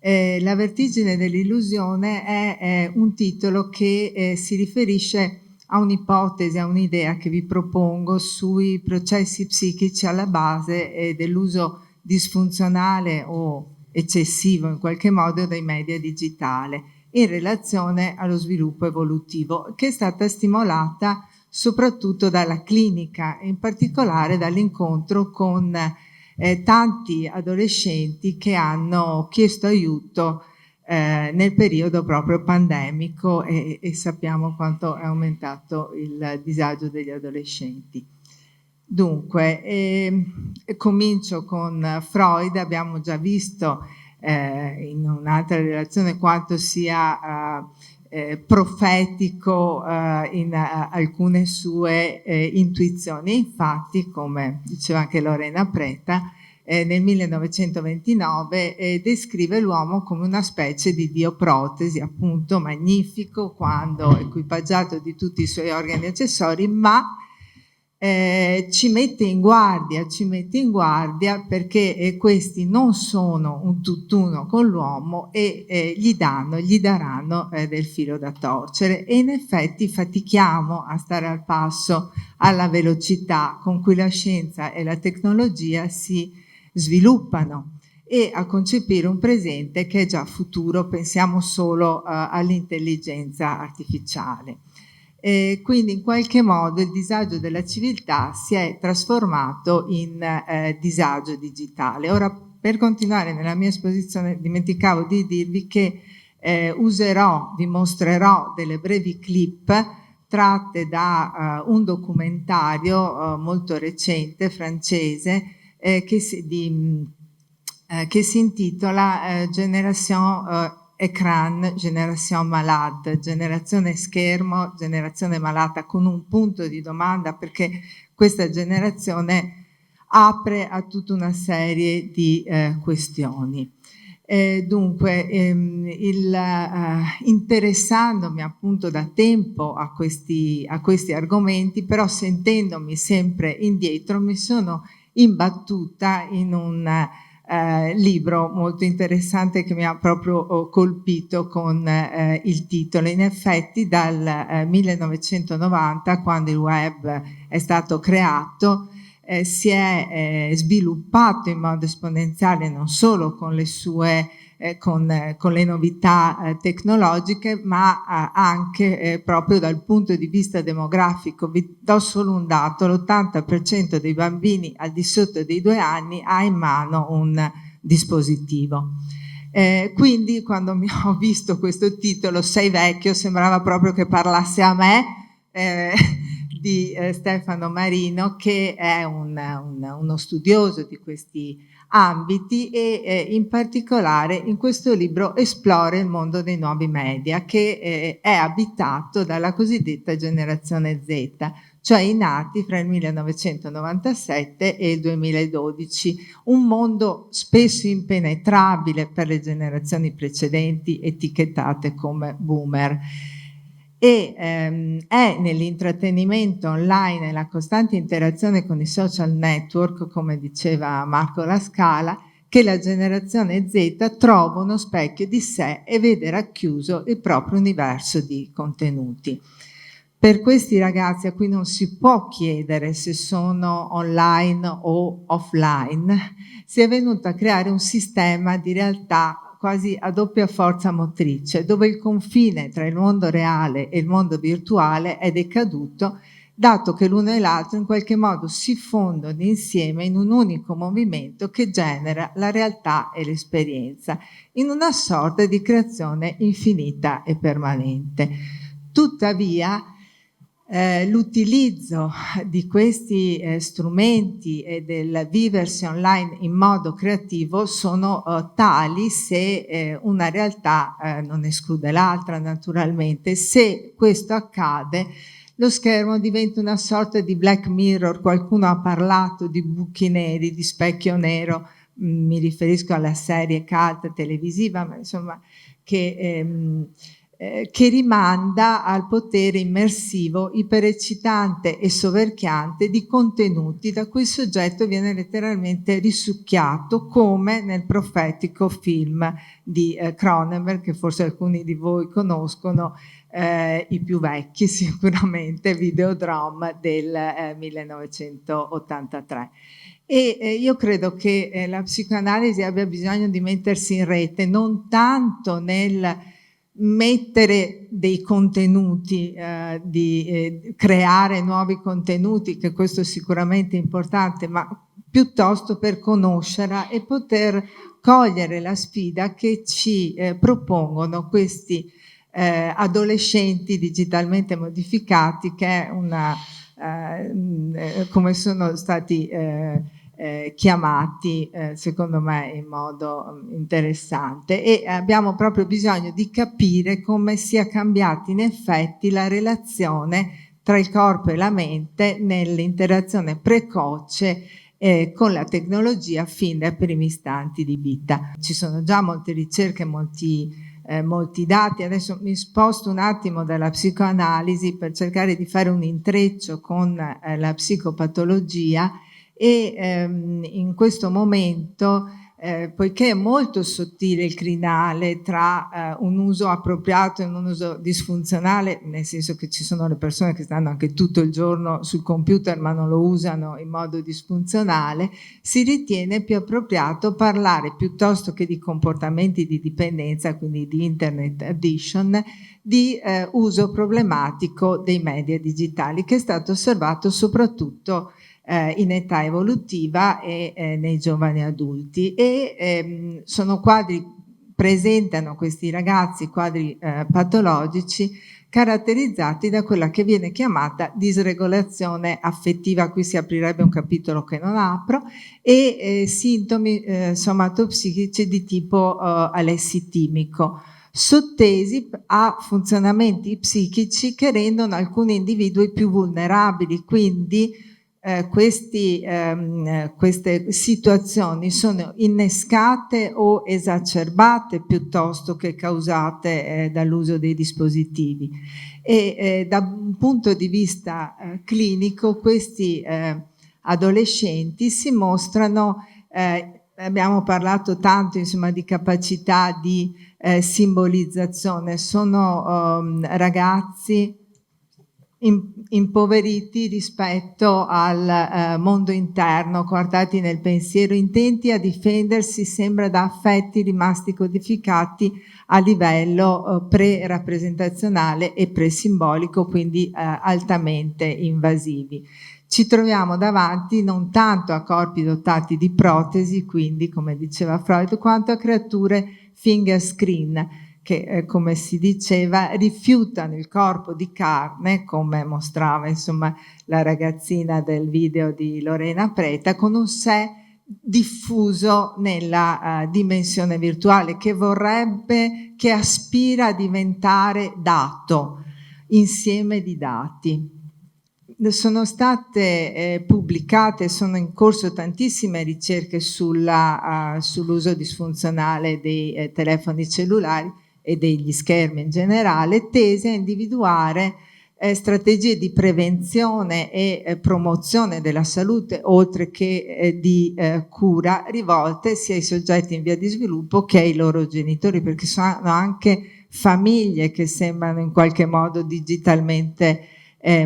D: La vertigine dell'illusione è un titolo che si riferisce a un'ipotesi, a un'idea che vi propongo sui processi psichici alla base dell'uso disfunzionale o eccessivo in qualche modo dei media digitali in relazione allo sviluppo evolutivo, che è stata stimolata soprattutto dalla clinica, in particolare dall'incontro con tanti adolescenti che hanno chiesto aiuto nel periodo proprio pandemico e sappiamo quanto è aumentato il disagio degli adolescenti. Dunque, comincio con Freud. Abbiamo già visto in un'altra relazione quanto sia profetico in alcune sue intuizioni. Infatti, come diceva anche Lorena Preta, nel 1929 descrive l'uomo come una specie di dio protesi, appunto magnifico quando equipaggiato di tutti i suoi organi accessori, ma ci mette in guardia perché questi non sono un tutt'uno con l'uomo e gli daranno del filo da torcere, e in effetti fatichiamo a stare al passo alla velocità con cui la scienza e la tecnologia si sviluppano e a concepire un presente che è già futuro. Pensiamo solo all'intelligenza artificiale. Quindi in qualche modo il disagio della civiltà si è trasformato in disagio digitale. Ora, per continuare nella mia esposizione, dimenticavo di dirvi che vi mostrerò delle brevi clip tratte da un documentario molto recente francese che si intitola Génération Écran, Génération Malade, generazione schermo, generazione malata, con un punto di domanda, perché questa generazione apre a tutta una serie di questioni. Dunque, interessandomi appunto da tempo a questi argomenti, però sentendomi sempre indietro, mi sono imbattuta in un libro molto interessante che mi ha proprio colpito con il titolo. In effetti dal 1990, quando il web è stato creato, si è sviluppato in modo esponenziale non solo con le sue con le novità tecnologiche, ma anche proprio dal punto di vista demografico. Vi do solo un dato: l'80% dei bambini al di sotto dei 2 anni ha in mano un dispositivo. Quindi quando ho visto questo titolo, Sei vecchio, sembrava proprio che parlasse a me, di Stefano Marino, che è uno studioso di questi ambiti e in particolare in questo libro esplora il mondo dei nuovi media, che è abitato dalla cosiddetta generazione Z, cioè i nati fra il 1997 e il 2012, un mondo spesso impenetrabile per le generazioni precedenti, etichettate come boomer. E è nell'intrattenimento online e la costante interazione con i social network, come diceva Marco La Scala, che la generazione Z trova uno specchio di sé e vede racchiuso il proprio universo di contenuti. Per questi ragazzi, a cui non si può chiedere se sono online o offline, si è venuto a creare un sistema di realtà quasi a doppia forza motrice, dove il confine tra il mondo reale e il mondo virtuale è decaduto, dato che l'uno e l'altro in qualche modo si fondono insieme in un unico movimento che genera la realtà e l'esperienza, in una sorta di creazione infinita e permanente. Tuttavia, l'utilizzo di questi strumenti e del viversi online in modo creativo sono tali se una realtà non esclude l'altra, naturalmente. Se questo accade, lo schermo diventa una sorta di Black Mirror. Qualcuno ha parlato di buchi neri, di specchio nero, mi riferisco alla serie cult televisiva, ma insomma che rimanda al potere immersivo, ipereccitante e soverchiante di contenuti da cui il soggetto viene letteralmente risucchiato, come nel profetico film di Cronenberg, che forse alcuni di voi conoscono, i più vecchi sicuramente, Videodrome del 1983. E io credo che la psicoanalisi abbia bisogno di mettersi in rete, non tanto nel mettere dei contenuti, creare nuovi contenuti, che questo è sicuramente importante, ma piuttosto per conoscerla e poter cogliere la sfida che ci propongono questi adolescenti digitalmente modificati, che è una come sono stati chiamati secondo me in modo interessante, e abbiamo proprio bisogno di capire come sia cambiata in effetti la relazione tra il corpo e la mente nell'interazione precoce con la tecnologia fin dai primi istanti di vita. Ci sono già molte ricerche, molti dati. Adesso mi sposto un attimo dalla psicoanalisi per cercare di fare un intreccio con la psicopatologia. E in questo momento, poiché è molto sottile il crinale tra un uso appropriato e un uso disfunzionale, nel senso che ci sono le persone che stanno anche tutto il giorno sul computer ma non lo usano in modo disfunzionale, si ritiene più appropriato parlare, piuttosto che di comportamenti di dipendenza, quindi di internet addiction, di uso problematico dei media digitali, che è stato osservato soprattutto in età evolutiva e nei giovani adulti, e sono presentano questi ragazzi quadri patologici caratterizzati da quella che viene chiamata disregolazione affettiva. Qui si aprirebbe un capitolo che non apro, e sintomi somatopsichici di tipo alessitimico, sottesi a funzionamenti psichici che rendono alcuni individui più vulnerabili. Quindi queste situazioni sono innescate o esacerbate piuttosto che causate dall'uso dei dispositivi, e da un punto di vista clinico questi adolescenti si mostrano, abbiamo parlato tanto insomma di capacità di simbolizzazione, sono ragazzi impoveriti rispetto al mondo interno, coartati nel pensiero, intenti a difendersi, sembra, da affetti rimasti codificati a livello pre-rappresentazionale e pre-simbolico, quindi altamente invasivi. Ci troviamo davanti non tanto a corpi dotati di protesi, quindi, come diceva Freud, quanto a creature finger screen, che come si diceva rifiutano il corpo di carne, come mostrava insomma la ragazzina del video di Lorena Preta, con un sé diffuso nella dimensione virtuale, che aspira a diventare dato, insieme di dati. Sono state pubblicate, sono in corso tantissime ricerche sull'uso disfunzionale dei telefoni cellulari e degli schermi in generale, tese a individuare strategie di prevenzione e promozione della salute, oltre che di cura, rivolte sia ai soggetti in via di sviluppo che ai loro genitori, perché sono anche famiglie che sembrano in qualche modo digitalmente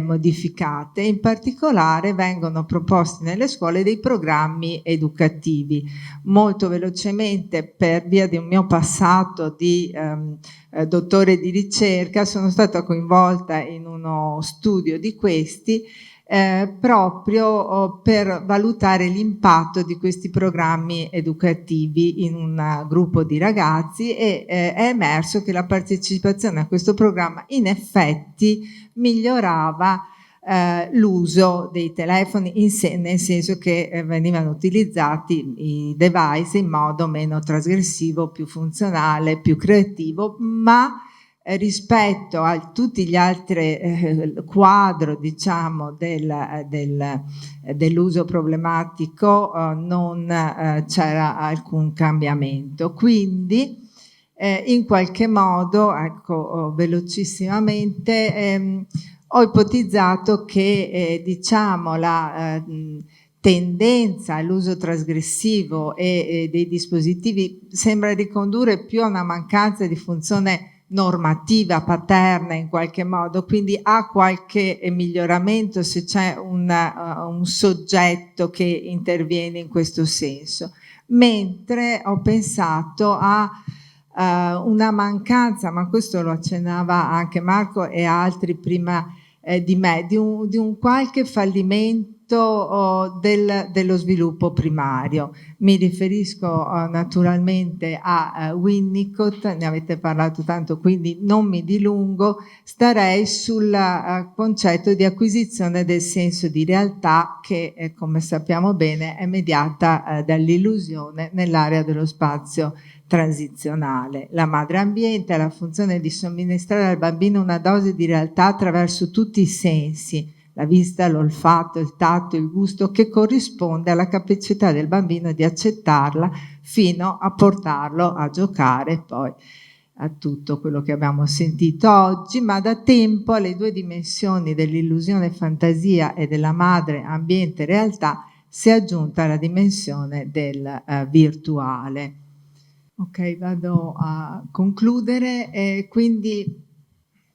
D: modificate. In particolare vengono proposti nelle scuole dei programmi educativi. Molto velocemente, per via di un mio passato di dottore di ricerca, sono stata coinvolta in uno studio di questi proprio per valutare l'impatto di questi programmi educativi in un gruppo di ragazzi, e è emerso che la partecipazione a questo programma in effetti migliorava l'uso dei telefoni nel senso che venivano utilizzati i device in modo meno trasgressivo, più funzionale, più creativo, ma rispetto a tutti gli altri quadro, diciamo, dell'uso problematico non c'era alcun cambiamento. Quindi in qualche modo, ecco, velocissimamente, ho ipotizzato che diciamo la tendenza all'uso trasgressivo dei dispositivi sembra ricondurre più a una mancanza di funzione normativa paterna in qualche modo, quindi ha qualche miglioramento se c'è un soggetto che interviene in questo senso, mentre ho pensato a una mancanza, ma questo lo accennava anche Marco e altri prima di me, di un qualche fallimento dello sviluppo primario. Mi riferisco naturalmente a Winnicott, ne avete parlato tanto, quindi non mi dilungo, starei sul concetto di acquisizione del senso di realtà che, come sappiamo bene, è mediata dall'illusione nell'area dello spazio transizionale. La madre ambiente ha la funzione di somministrare al bambino una dose di realtà attraverso tutti i sensi, la vista, l'olfatto, il tatto, il gusto, che corrisponde alla capacità del bambino di accettarla fino a portarlo a giocare poi a tutto quello che abbiamo sentito oggi, ma da tempo alle due dimensioni dell'illusione fantasia e della madre ambiente realtà si è aggiunta la dimensione del virtuale. Ok, vado a concludere. Quindi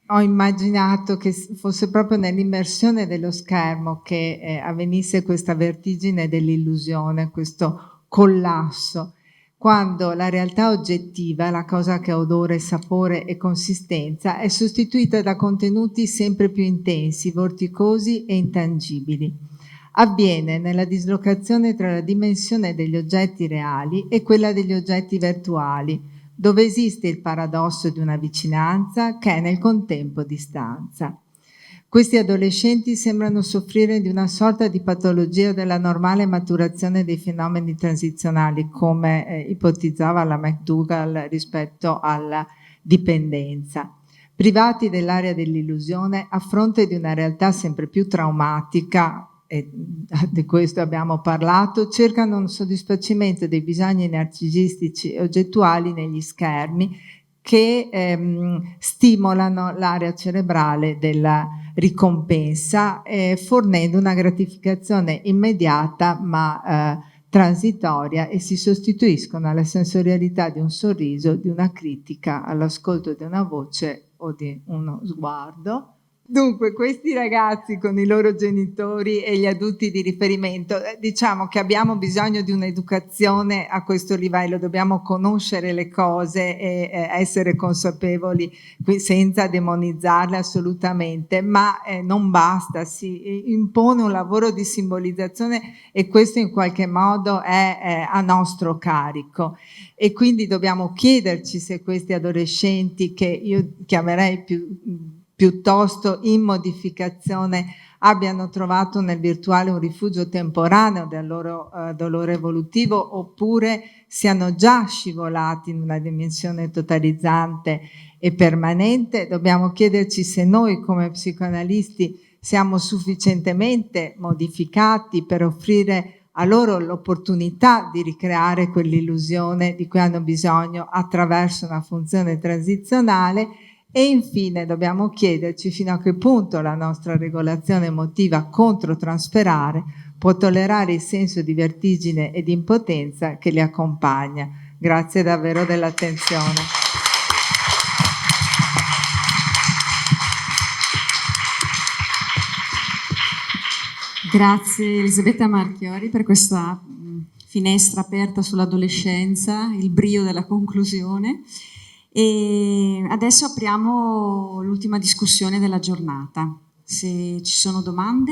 D: ho immaginato che fosse proprio nell'immersione dello schermo che avvenisse questa vertigine dell'illusione, questo collasso, quando la realtà oggettiva, la cosa che ha odore, sapore e consistenza, è sostituita da contenuti sempre più intensi, vorticosi e intangibili. Avviene nella dislocazione tra la dimensione degli oggetti reali e quella degli oggetti virtuali, dove esiste il paradosso di una vicinanza che è nel contempo distanza. Questi adolescenti sembrano soffrire di una sorta di patologia della normale maturazione dei fenomeni transizionali, come ipotizzava la McDougall rispetto alla dipendenza. Privati dell'area dell'illusione, a fronte di una realtà sempre più traumatica, e di questo abbiamo parlato, cercano un soddisfacimento dei bisogni narcisistici e oggettuali negli schermi che stimolano l'area cerebrale della ricompensa, fornendo una gratificazione immediata ma transitoria, e si sostituiscono alla sensorialità di un sorriso, di una critica, all'ascolto di una voce o di uno sguardo. Dunque, questi ragazzi con i loro genitori e gli adulti di riferimento, diciamo che abbiamo bisogno di un'educazione a questo livello, dobbiamo conoscere le cose e essere consapevoli senza demonizzarle assolutamente, ma non basta, si impone un lavoro di simbolizzazione e questo in qualche modo è a nostro carico. E quindi dobbiamo chiederci se questi adolescenti, che io chiamerei piuttosto in modificazione, abbiano trovato nel virtuale un rifugio temporaneo del loro dolore evolutivo, oppure siano già scivolati in una dimensione totalizzante e permanente. Dobbiamo chiederci se noi come psicoanalisti siamo sufficientemente modificati per offrire a loro l'opportunità di ricreare quell'illusione di cui hanno bisogno attraverso una funzione transizionale. E infine dobbiamo chiederci fino a che punto la nostra regolazione emotiva controtransferare può tollerare il senso di vertigine e di impotenza che li accompagna. Grazie davvero dell'attenzione.
A: Grazie Elisabetta Marchiori per questa finestra aperta sull'adolescenza, il brio della conclusione. E adesso apriamo l'ultima discussione della giornata. Se ci sono domande.